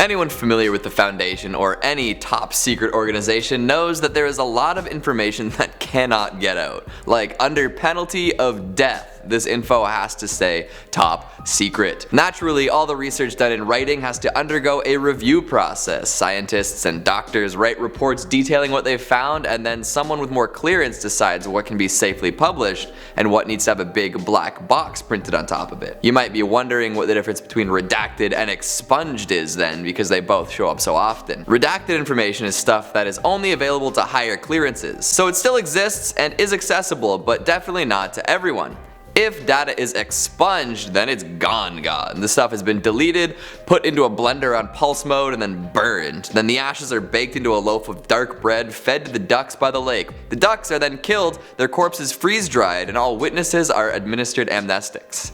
Anyone familiar with the Foundation or any top secret organization knows that there is a lot of information that cannot get out. Like, under penalty of death, this info has to stay top secret. Naturally, all the research done in writing has to undergo a review process. Scientists and doctors write reports detailing what they've found, and then someone with more clearance decides what can be safely published and what needs to have a big black box printed on top of it. You might be wondering what the difference between redacted and expunged is then, because they both show up so often. Redacted information is stuff that is only available to higher clearances, so it still exists and is accessible, but definitely not to everyone. If data is expunged, then it's gone. The stuff has been deleted, put into a blender on pulse mode, and then burned. Then the ashes are baked into a loaf of dark bread fed to the ducks by the lake. The ducks are then killed, their corpses freeze dried, and all witnesses are administered amnestics.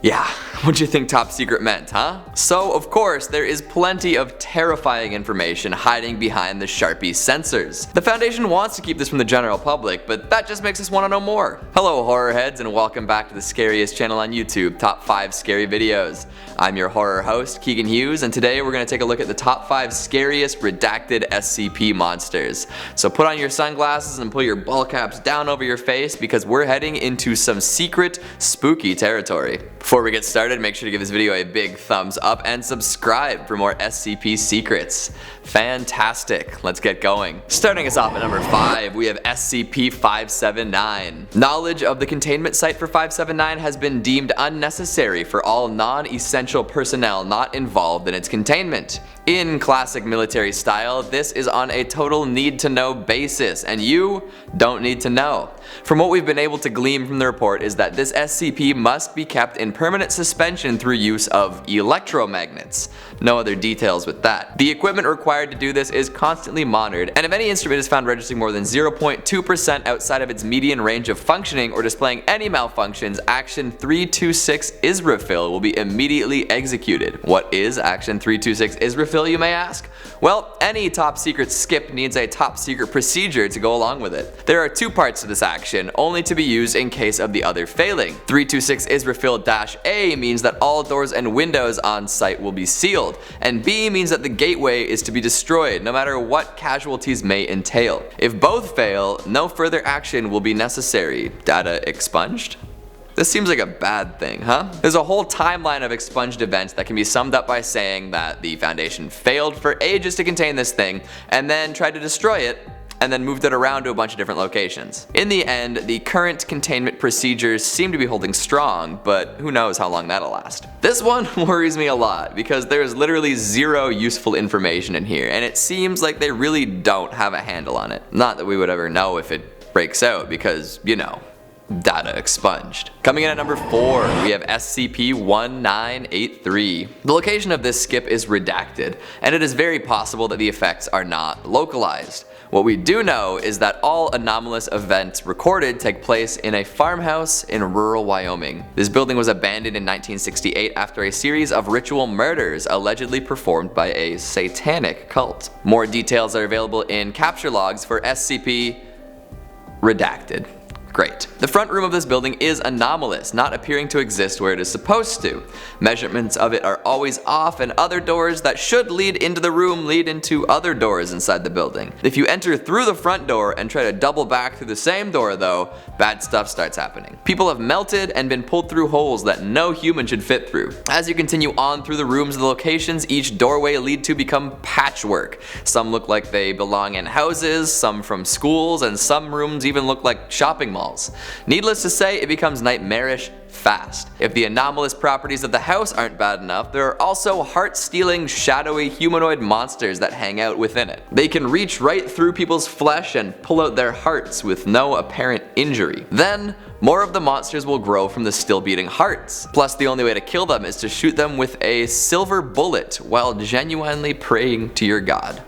Yeah, what'd you think top secret meant, huh? So of course, there is plenty of terrifying information hiding behind the Sharpie sensors. The Foundation wants to keep this from the general public, but that just makes us want to know more. Hello horror heads, and welcome back to the scariest channel on YouTube, Top 5 Scary Videos. I'm your horror host, Keegan Hughes, and today we're going to take a look at the top 5 scariest redacted SCP monsters. So put on your sunglasses and pull your ball caps down over your face, because we're heading into some secret, spooky territory. Before we get started, make sure to give this video a big thumbs up and subscribe for more SCP secrets. Fantastic, let's get going. Starting us off at number 5, we have SCP-579. Knowledge of the containment site for 579 has been deemed unnecessary for all non-essential personnel not involved in its containment. In classic military style, this is on a total need-to-know basis, and you don't need to know. From what we've been able to glean from the report is that this SCP must be kept in permanent suspension through use of electromagnets. No other details with that. The equipment required to do this is constantly monitored, and if any instrument is found registering more than 0.2% outside of its median range of functioning or displaying any malfunctions, Action 326 Israfil will be immediately executed. What is Action 326 Israfil, you may ask? Well, any top secret skip needs a top secret procedure to go along with it. There are two parts to this action, only to be used in case of the other failing. 326 Israfil-A means that all doors and windows on site will be sealed, and B means that the gateway is to be destroyed, no matter what casualties may entail. If both fail, no further action will be necessary. Data expunged? This seems like a bad thing, huh? There's a whole timeline of expunged events that can be summed up by saying that the Foundation failed for ages to contain this thing, and then tried to destroy it, and then moved it around to a bunch of different locations. In the end, the current containment procedures seem to be holding strong, but who knows how long that'll last. This one worries me a lot, because there's literally zero useful information in here, and it seems like they really don't have a handle on it. Not that we would ever know if it breaks out, because, you know, data expunged. Coming in at number 4, we have SCP-1983. The location of this skip is redacted, and it is very possible that the effects are not localized. What we do know is that all anomalous events recorded take place in a farmhouse in rural Wyoming. This building was abandoned in 1968 after a series of ritual murders allegedly performed by a satanic cult. More details are available in capture logs for SCP redacted. Great. The front room of this building is anomalous, not appearing to exist where it is supposed to. Measurements of it are always off, and other doors that should lead into the room lead into other doors inside the building. If you enter through the front door and try to double back through the same door though, bad stuff starts happening. People have melted and been pulled through holes that no human should fit through. As you continue on through the rooms and the locations, each doorway lead to become patchwork. Some look like they belong in houses, some from schools, and some rooms even look like shopping malls. Needless to say, it becomes nightmarish fast. If the anomalous properties of the house aren't bad enough, there are also heart-stealing, shadowy humanoid monsters that hang out within it. They can reach right through people's flesh and pull out their hearts with no apparent injury. Then, more of the monsters will grow from the still beating hearts. Plus, the only way to kill them is to shoot them with a silver bullet while genuinely praying to your god.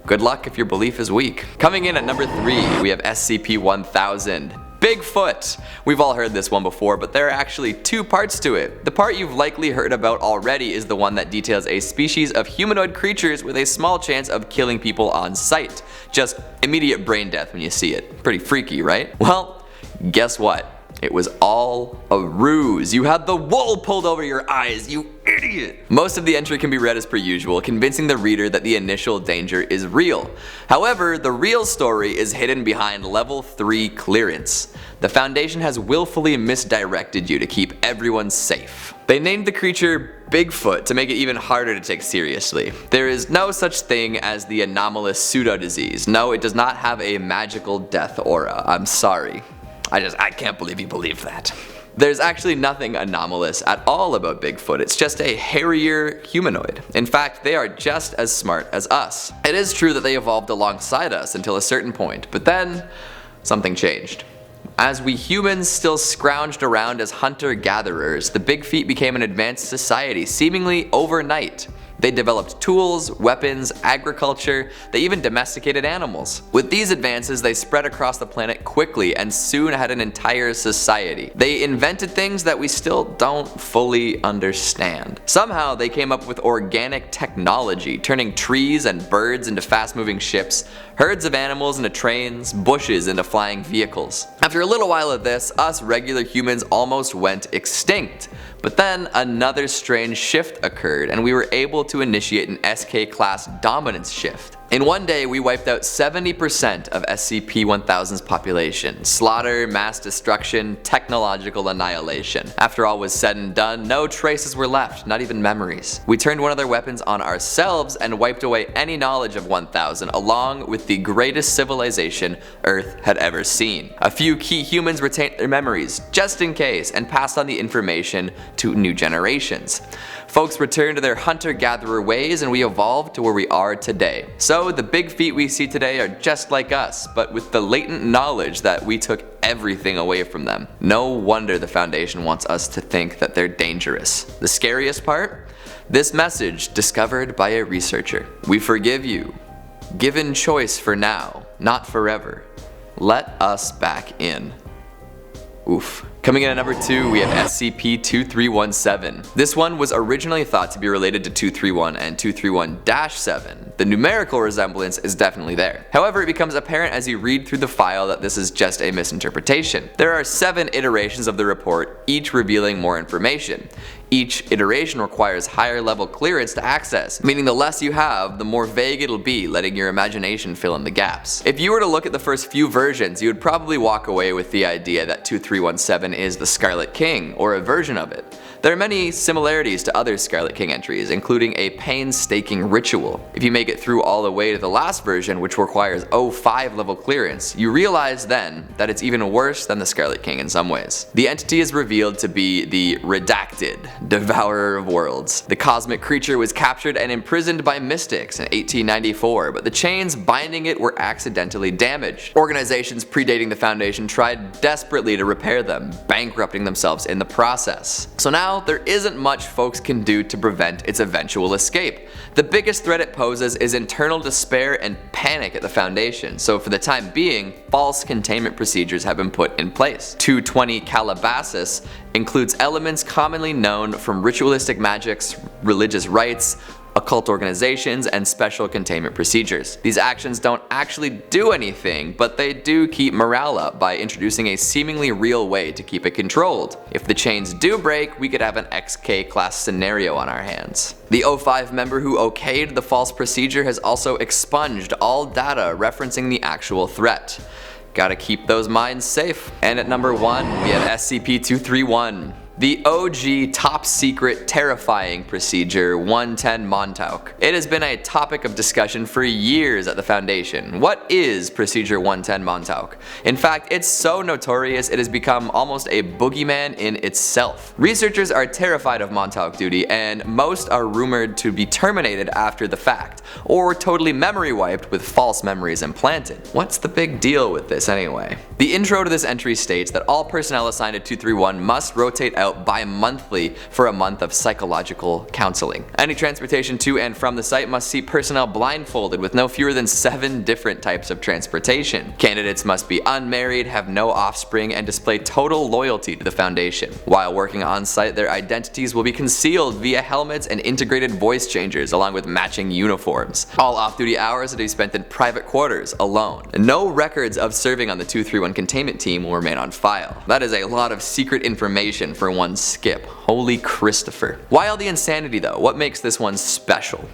Good luck if your belief is weak. Coming in at number 3, we have SCP-1000 Bigfoot. We've all heard this one before, but there are actually two parts to it. The part you've likely heard about already is the one that details a species of humanoid creatures with a small chance of killing people on sight. Just immediate brain death when you see it. Pretty freaky, right? Well, guess what? It was all a ruse. You had the wool pulled over your eyes, you idiot! Most of the entry can be read as per usual, convincing the reader that the initial danger is real. However, the real story is hidden behind level 3 clearance. The Foundation has willfully misdirected you to keep everyone safe. They named the creature Bigfoot to make it even harder to take seriously. There is no such thing as the anomalous pseudo-disease. No, it does not have a magical death aura. I'm sorry. I can't believe you believe that. There's actually nothing anomalous at all about Bigfoot. It's just a hairier humanoid. In fact, they are just as smart as us. It is true that they evolved alongside us until a certain point, but then something changed. As we humans still scrounged around as hunter-gatherers, the Big Feet became an advanced society seemingly overnight. They developed tools, weapons, agriculture, they even domesticated animals. With these advances, they spread across the planet quickly and soon had an entire society. They invented things that we still don't fully understand. Somehow they came up with organic technology, turning trees and birds into fast-moving ships, herds of animals into trains, bushes into flying vehicles. After a little while of this, us regular humans almost went extinct. But then another strange shift occurred and we were able to initiate an SK class dominance shift. In one day we wiped out 70% of SCP-1000's population. Slaughter, mass destruction, technological annihilation. After all was said and done, no traces were left, not even memories. We turned one of their weapons on ourselves and wiped away any knowledge of 1000 along with the greatest civilization Earth had ever seen. A few key humans retained their memories just in case and passed on the information to new generations. Folks returned to their hunter-gatherer ways and we evolved to where we are today. So the Big Feet we see today are just like us, but with the latent knowledge that we took everything away from them. No wonder the Foundation wants us to think that they're dangerous. The scariest part? This message discovered by a researcher. We forgive you. Given choice for now, not forever. Let us back in. Oof. Coming in at number 2, we have SCP-2317. This one was originally thought to be related to 231 and 231-7. The numerical resemblance is definitely there. However, it becomes apparent as you read through the file that this is just a misinterpretation. There are 7 iterations of the report, each revealing more information. Each iteration requires higher level clearance to access, meaning the less you have, the more vague it'll be, letting your imagination fill in the gaps. If you were to look at the first few versions, you would probably walk away with the idea that 2317 is the Scarlet King, or a version of it. There are many similarities to other Scarlet King entries, including a painstaking ritual. If you make it through all the way to the last version, which requires 05 level clearance, you realize then that it's even worse than the Scarlet King in some ways. The entity is revealed to be the Redacted, Devourer of Worlds. The cosmic creature was captured and imprisoned by mystics in 1894, but the chains binding it were accidentally damaged. Organizations predating the Foundation tried desperately to repair them, bankrupting themselves in the process. So now there isn't much folks can do to prevent its eventual escape. The biggest threat it poses is internal despair and panic at the Foundation, so for the time being, false containment procedures have been put in place. 220 Calabasas includes elements commonly known from ritualistic magics, religious rites, occult organizations, and special containment procedures. These actions don't actually do anything, but they do keep morale up by introducing a seemingly real way to keep it controlled. If the chains do break, we could have an XK class scenario on our hands. The 05 member who okayed the false procedure has also expunged all data referencing the actual threat. Gotta keep those minds safe. And at number 1, we have SCP-231. The OG top secret terrifying procedure 110 Montauk. It has been a topic of discussion for years at the Foundation. What is procedure 110 Montauk? In fact, it's so notorious it has become almost a boogeyman in itself. Researchers are terrified of Montauk duty and most are rumored to be terminated after the fact, or totally memory wiped with false memories implanted. What's the big deal with this anyway? The intro to this entry states that all personnel assigned to 231 must rotate out out bi-monthly for a month of psychological counseling. Any transportation to and from the site must see personnel blindfolded with no fewer than 7 different types of transportation. Candidates must be unmarried, have no offspring, and display total loyalty to the Foundation. While working on site, their identities will be concealed via helmets and integrated voice changers along with matching uniforms. All off-duty hours are to be spent in private quarters alone. No records of serving on the 231 containment team will remain on file. That is a lot of secret information for one skip. Holy Christopher. Why all the insanity though? What makes this one special?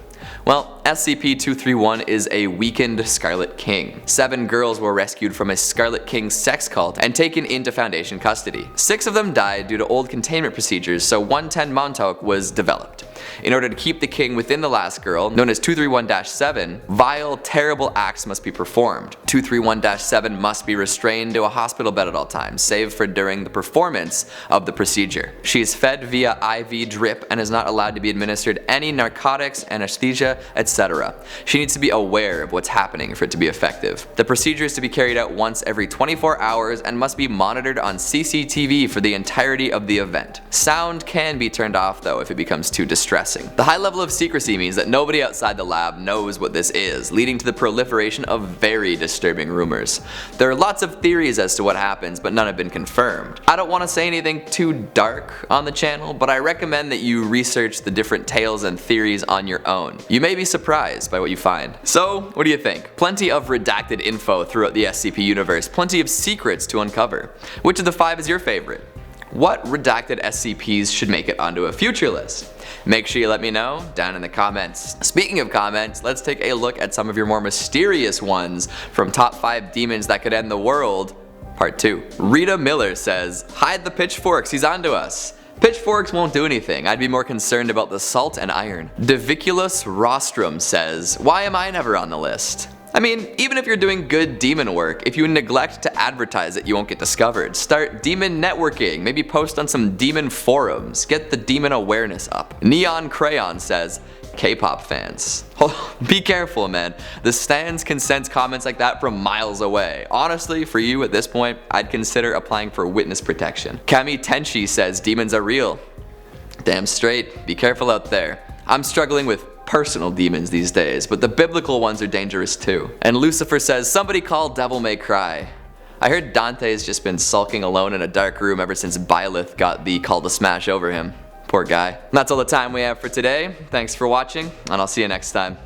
Well, SCP-231 is a weakened Scarlet King. 7 girls were rescued from a Scarlet King sex cult and taken into Foundation custody. 6 of them died due to old containment procedures, so 110 Montauk was developed. In order to keep the king within the last girl, known as 231-7, vile, terrible acts must be performed. 231-7 must be restrained to a hospital bed at all times, save for during the performance of the procedure. She is fed via IV drip and is not allowed to be administered any narcotics, anesthesia, etc. She needs to be aware of what's happening for it to be effective. The procedure is to be carried out once every 24 hours and must be monitored on CCTV for the entirety of the event. Sound can be turned off though if it becomes too distressing. The high level of secrecy means that nobody outside the lab knows what this is, leading to the proliferation of very disturbing rumors. There are lots of theories as to what happens, but none have been confirmed. I don't want to say anything too dark on the channel, but I recommend that you research the different tales and theories on your own. You may be surprised by what you find. So, what do you think? Plenty of redacted info throughout the SCP universe, plenty of secrets to uncover. Which of the 5 is your favorite? What redacted SCPs should make it onto a future list? Make sure you let me know down in the comments. Speaking of comments, let's take a look at some of your more mysterious ones from Top 5 Demons That Could End the World, Part 2. Rita Miller says, "Hide the pitchforks, he's onto us." Pitchforks won't do anything, I'd be more concerned about the salt and iron. Diviculus Rostrum says, "Why am I never on the list?" I mean, even if you're doing good demon work, if you neglect to advertise it, you won't get discovered. Start demon networking, maybe post on some demon forums, get the demon awareness up. Neon Crayon says, K-pop fans. Be careful, man. The stands can sense comments like that from miles away. Honestly, for you at this point, I'd consider applying for witness protection. Kami Tenshi says demons are real. Damn straight, be careful out there. I'm struggling with personal demons these days, but the biblical ones are dangerous too. And Lucifer says, somebody call Devil May Cry. I heard Dante's just been sulking alone in a dark room ever since Byleth got the call to smash over him. Poor guy. And that's all the time we have for today. Thanks for watching, and I'll see you next time.